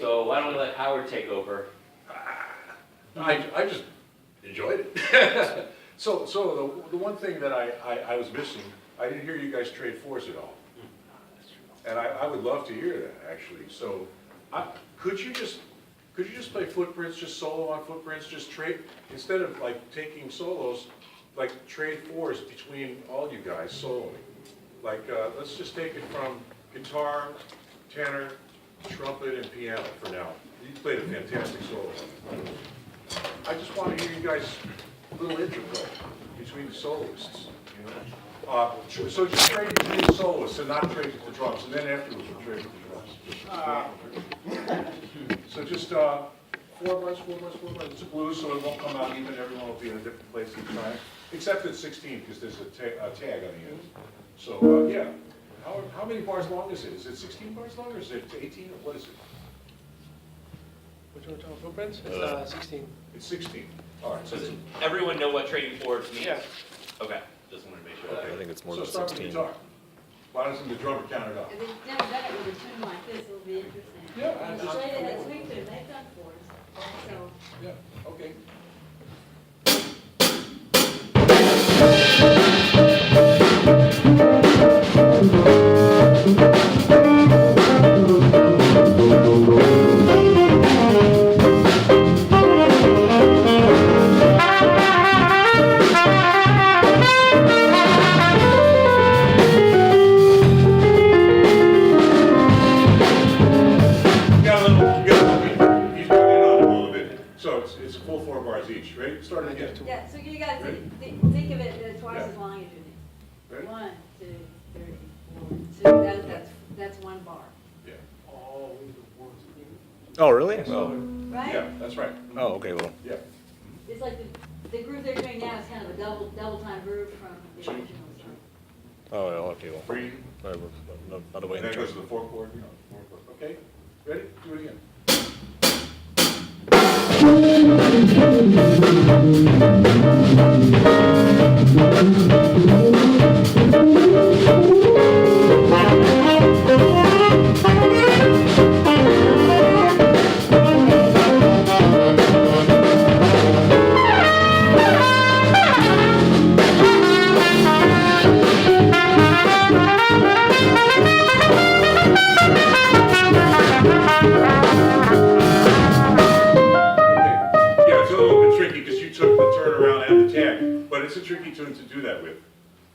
So why don't we let Howard take over? I just enjoyed it. So the one thing that I was missing, I didn't hear you guys trade fours at all. And I would love to hear that, actually. So could you just play footprints, just solo on footprints, just trade, instead of like taking solos, like trade fours between all you guys soloing. Like, let's just take it from guitar, tenor, trumpet, and piano for now. You played a fantastic solo. I just want to hear you guys a little intro between the soloists, you know? So just trade between the soloists and not trade with the drums, and then afterwards we'll trade with the drums. So just 4 bars. It's a blues, so it won't come out even. Everyone will be in a different place each time, except at 16 because there's a tag on the end. So yeah, how many bars long is it? Is it 16 bars long, or is it 18, or what is it? Which one, footprints? It's 16. It's 16. All right. So Does everyone know what trading fours means? Yeah. Okay, just wanted to make sure okay. that. I think it's more So than start with 16. guitar. Why doesn't the drummer count it up? If it's never done it with a tune like this, it'll be interesting. Yeah, And Australia has swing tunes, they've done fours, so. Yeah, okay. He's got in on it a little bit. So it's a full 4 bars each. Ready? Start it again. Yeah, so you guys Ready? think of it as twice Yeah. as long as you Ready? think. 1, 2, 3, 4. So that's 1 bar, Yeah. Oh, really? Yes. Oh, right? Yeah, that's right. oh, okay, well. Yeah. It's like the groove they're doing now is kind of a double time groove from the original song. Oh, yeah, okay, well. Breathe. Whatever. Not a way And in then the it goes to the 4 chord. You know, 4 chord. Okay. Ready? Do it again. Yeah, it's a little bit tricky because you took the turnaround and the tag, but it's a tricky tune to do that with.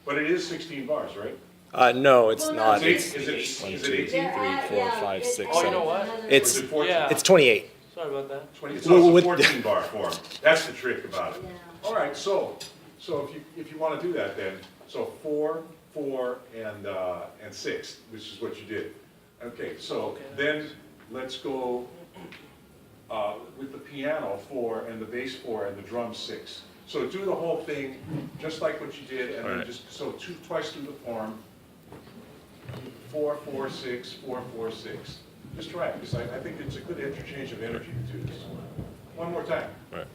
But it is 16 bars, right? No, it's Well, no, not. Is It's, it, it's- is it 18? Yeah, 3, 4, 5, 6, Oh, you know what? It's- Or is it 14? Yeah. it's 28. Sorry about that. 20, it's Well, also with- 14 bar form. That's the trick about it. Yeah. All right, so if you want to do that then, so 4, 4, and 6, which is what you did. Okay, so Okay. then let's go with the piano 4 and the bass 4 and the drum 6. So do the whole thing just like what you did, and then Right. just so twice through the form. 4, 4, 6, 4, 4, 6. Just try it, because I think it's a good interchange of energy to do this. One more time. Right.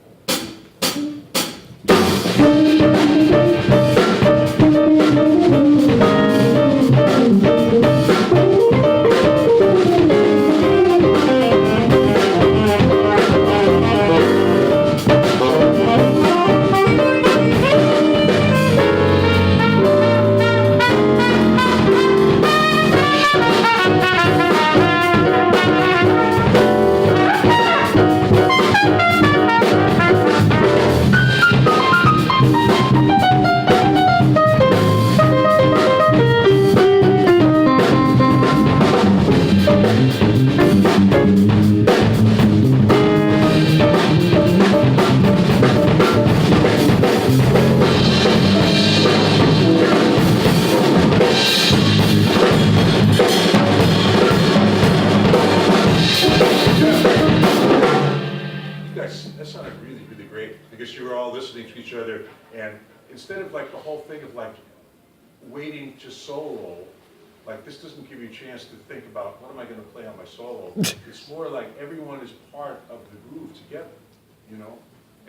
That sounded really, really great, because you were all listening to each other, and instead of like the whole thing of like waiting to solo, like this doesn't give you a chance to think about what am I going to play on my solo. It's more like everyone is part of the groove together, you know?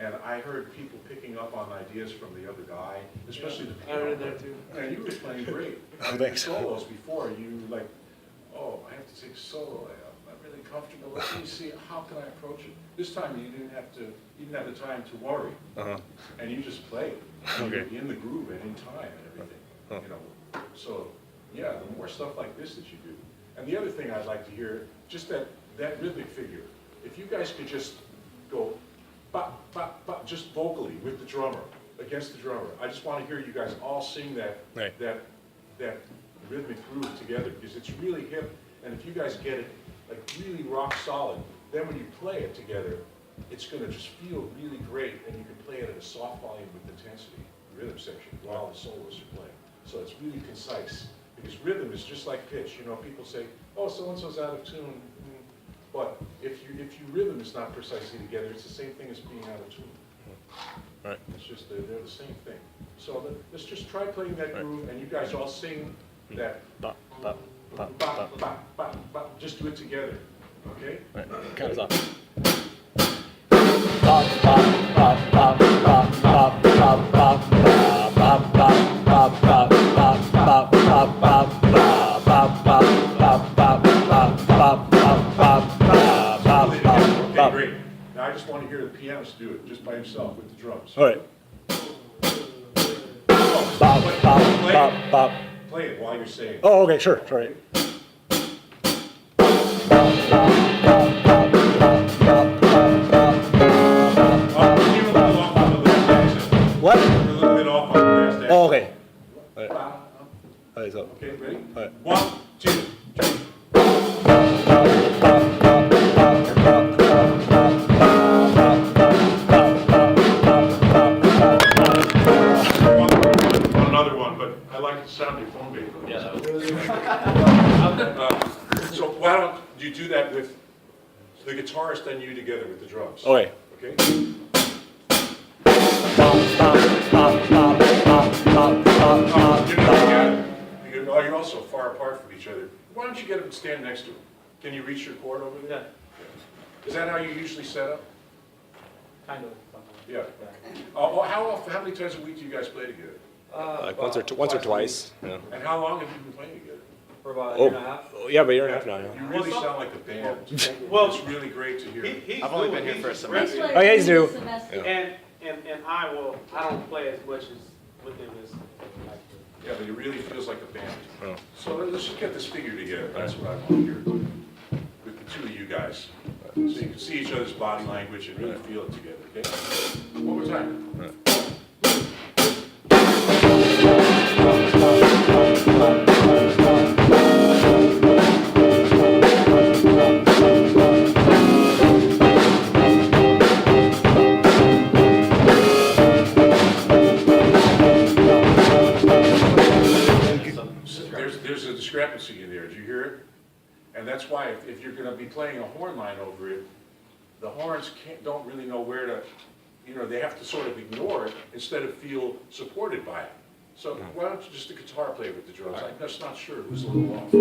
And I heard people picking up on ideas from the other guy, especially the I piano. heard that too. And you were playing great. Oh, And thanks. the solos before, you like, oh, I have to take a solo. I'm not really comfortable. Let me see, how can I approach it? This time you didn't have the time to worry. And you just played. And Okay. you're in the groove and in time and everything, you know. So, yeah, the more stuff like this that you do. And the other thing I'd like to hear, just that rhythmic figure. If you guys could just go bop, bop, bop, just vocally with the drummer, against the drummer. I just want to hear you guys all sing that rhythmic groove together, because it's really hip. And if you guys get it like really rock solid, then when you play it together, it's going to just feel really great, and you can play it at a soft volume with intensity, the rhythm section, while the soloists are playing. So it's really concise, because rhythm is just like pitch. You know, people say, oh, so-and-so's out of tune. But if your rhythm is not precisely together, it's the same thing as being out of tune. Right. It's just, they're the same thing. So let's just try playing that groove, and you guys all sing that. Bop, bop, bop, Bop, bop. bop, bop, bop. Just do it together, okay? Right. Count us off. Okay, great. Now I just want to hear the pianist do it, just by himself with the drums. All right. Bop, Bop, bop, bop. Play it while you're saying. Oh, okay, sure, sorry. What? We're a little bit off on the last accent. Oh, okay. All Bop. right, so. Okay, ready? All right. 1, 2, 3. Another one, but I like the sound of your phone bass. Yeah, that was So why don't you do that with the guitarist and you together with the drums? Okay. Okay? You're also far apart from each other. Why don't you get up and stand next to him? Can you reach your chord over there? Is that how you usually set up? Kind of. Yeah. How many times a week do you guys play together? Like once or twice. Yeah. And how long have you been playing together? For about a year and a half. Oh, yeah, but a year and a half now. Yeah. You really sound like a band. Well, It's really great to hear. I've only been here for a semester. Oh, yeah, he's new. And I don't play as much as with him as I like to. Yeah, but it really feels like a band. Oh. So let's just get this figure together. That's what I want to hear with the two of you guys. So you can see each other's body language and really feel it together, okay? One more time. There's a discrepancy in there. Did you hear it? And that's why if you're going to be playing a horn line over it, the horns don't really know where to, they have to sort of ignore it instead of feel supported by it. So why don't you just the guitar play with the drums? I'm just not sure who's a little off.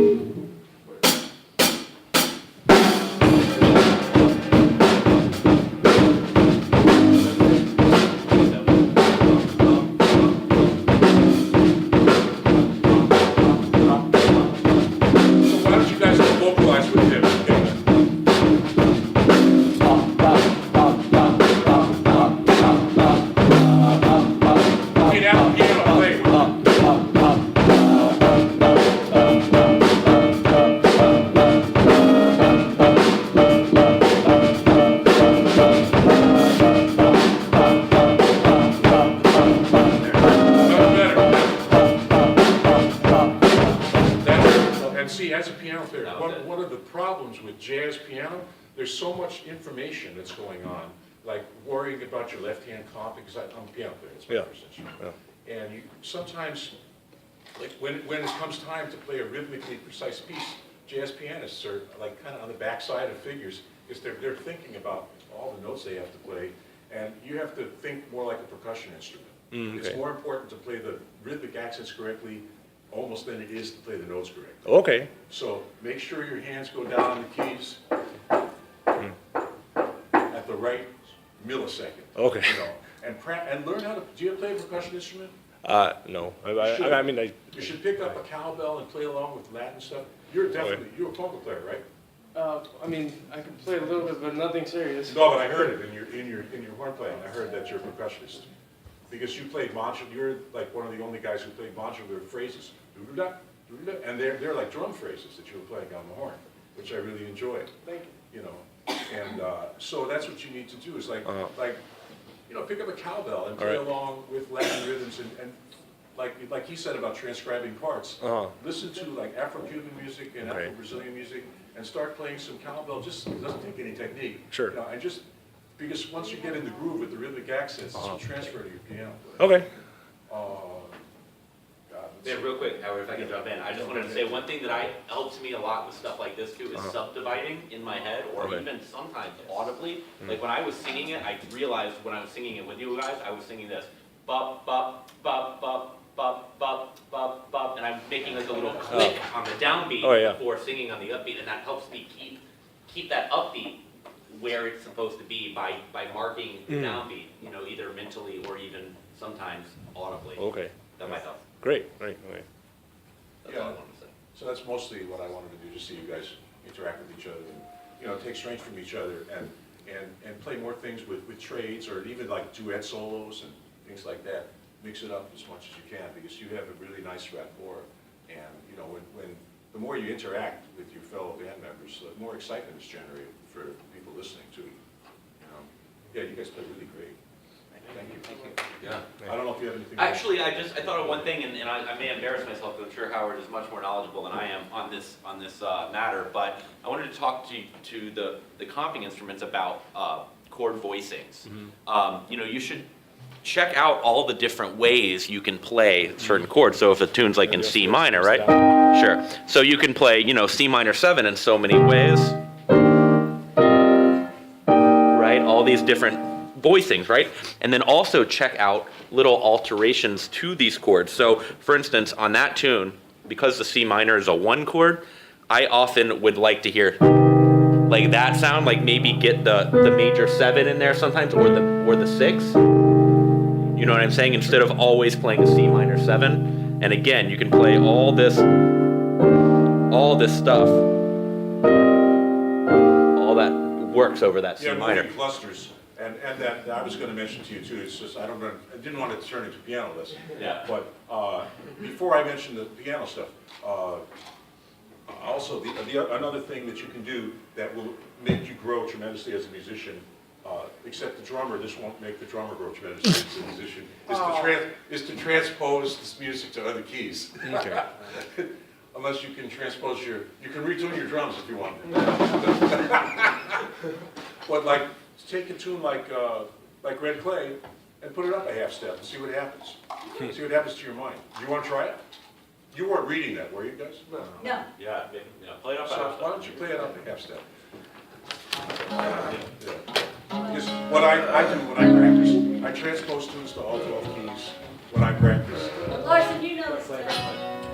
One of the problems with jazz piano, there's so much information that's going on, like worrying about your left-hand comp, because I'm a piano player, it's my first instrument. Yeah. And you sometimes, like when it comes time to play a rhythmically precise piece, jazz pianists are like kind of on the backside of figures, because they're thinking about all the notes they have to play, and you have to think more like a percussion instrument. It's more important to play the rhythmic accents correctly almost than it is to play the notes correctly. Okay. So make sure your hands go down the keys at the right millisecond. Okay. And learn how to. Do you play a percussion instrument? No. You I You should pick up a cowbell and play along with Latin stuff. You're a conga player, right? I mean, I can play a little bit, but nothing serious. No, but I heard it in your horn playing. I heard that you're a percussionist. Because you played modular, you're like one of the only guys who played modular phrases. Doo-doo-da, doo-doo-da, and they're like drum phrases that you were playing on the horn, which I really enjoyed. Thank you. You know, and so that's what you need to do is like, you know, pick up a cowbell and play along with Latin rhythms and like he said about transcribing parts. Listen to like Afro-Cuban music and Afro-Brazilian music and start playing some cowbell. Just it doesn't take any technique. Sure. You know, and just because once you get in the groove with the rhythmic accents, it's will transfer to your piano. Okay. Yeah, real quick, Howard, if I can jump in. I just wanted to say one thing that helps me a lot with stuff like this too is subdividing in my head or even sometimes audibly. Like when I was singing it, I realized when I was singing it with you guys, I was singing this. Bop, bop, bop, bop, bop, bop, bop, bop, and I'm making like a little click on the downbeat before singing on the upbeat, and that helps me keep that upbeat where it's supposed to be by marking the downbeat, you know, either mentally or even sometimes audibly. Okay. That might help. Great. That's all I wanted to say. So that's mostly what I wanted to do, just see you guys interact with each other, and, you know, take strength from each other, and play more things with trades, or even like duet solos and things like that. Mix it up as much as you can, because you have a really nice rapport, and you know, when the more you interact with your fellow band members, the more excitement is generated for people listening to you. You know, yeah, you guys play really great. Thank you. Thank you. Yeah. I don't know if you have anything. Actually, I thought of one thing, and I may embarrass myself, because I'm sure Howard is much more knowledgeable than I am on this matter. But I wanted to talk to the comping instruments about chord voicings. You know, you should check out all the different ways you can play certain chords. So if a tune's like in C minor, right? Sure. So you can play, you know, C minor 7 in so many ways, right? All these different voicings, right? And then also check out little alterations to these chords. So for instance, on that tune, because the C minor is a 1 chord, I often would like to hear like that sound, like maybe get the major 7 in there sometimes, or the 6. You know what I'm saying? Instead of always playing a C minor 7. And again, you can play all this stuff. All that works over that C minor. Moving clusters. And that I was going to mention to you too. It's just I didn't want it to turn into piano lesson. Yeah. But before I mention the piano stuff, also another thing that you can do that will make you grow tremendously as a musician, except the drummer. This won't make the drummer grow tremendously as a musician. Is to transpose this music to other keys. Okay. Unless you can transpose you can retune your drums if you want. But like. Take a tune like Red Clay and put it up a half step and see what happens. See what happens to your mind. Do you want to try it? You weren't reading that, were you guys? No. Yeah, play it up. So why don't you play it up a half step? Because what I do when I practice, I transpose tunes to all 12 keys when I practice. Larson, you know this stuff.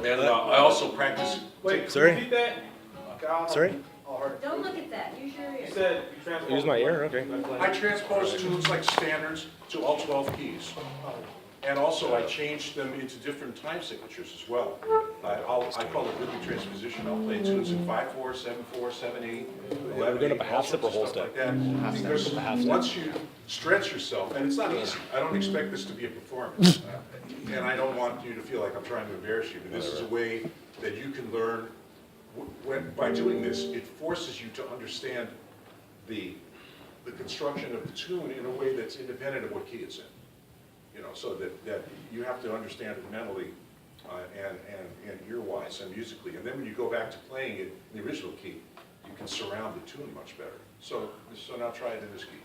And I also practice. Wait, Sorry? repeat that? Sorry? Don't look at that, use your You ears. said you transpose. Use my ear, okay. I transpose tunes like standards to all 12 keys. And also I change them into different time signatures as well. I call it rhythmic transposition. I'll play tunes in 5/4, 7/4, 7/8, 11/8. We're going up a half step or whole stuff step? like that. Because once you stretch yourself, and it's not easy. I don't expect this to be a performance. And I don't want you to feel like I'm trying to embarrass you. But this is a way that you can learn. By doing this, it forces you to understand the construction of the tune in a way that's independent of what key it's in. You know, so that you have to understand it mentally and ear-wise and musically. And then when you go back to playing it in the original key, you can surround the tune much better. So now try it in this key.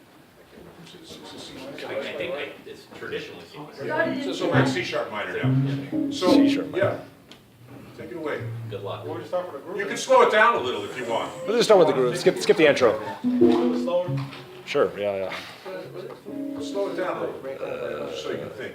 I think it's traditionally C minor. Started in So we're in C-sharp minor now. So, C-sharp minor. yeah, take it away. Good luck. We'll just start with the group. You can slow it down a little if you want. Let's just start with the groove. Skip the intro. A little slower. Sure, yeah. Slow it down a little, just so you can think.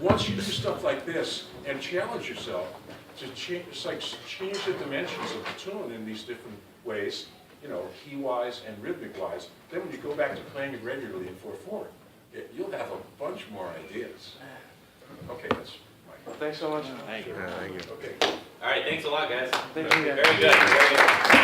Once you do stuff like this and challenge yourself to change, it's like change the dimensions of the tune in these different ways, you know, key-wise and rhythmic-wise, then when you go back to playing it regularly in 4/4, you'll have a bunch more ideas. Okay, that's my. Thanks so much. Thank you. Thank you. Okay. All right, thanks a lot, guys. Thank you, guys. Very good, very good.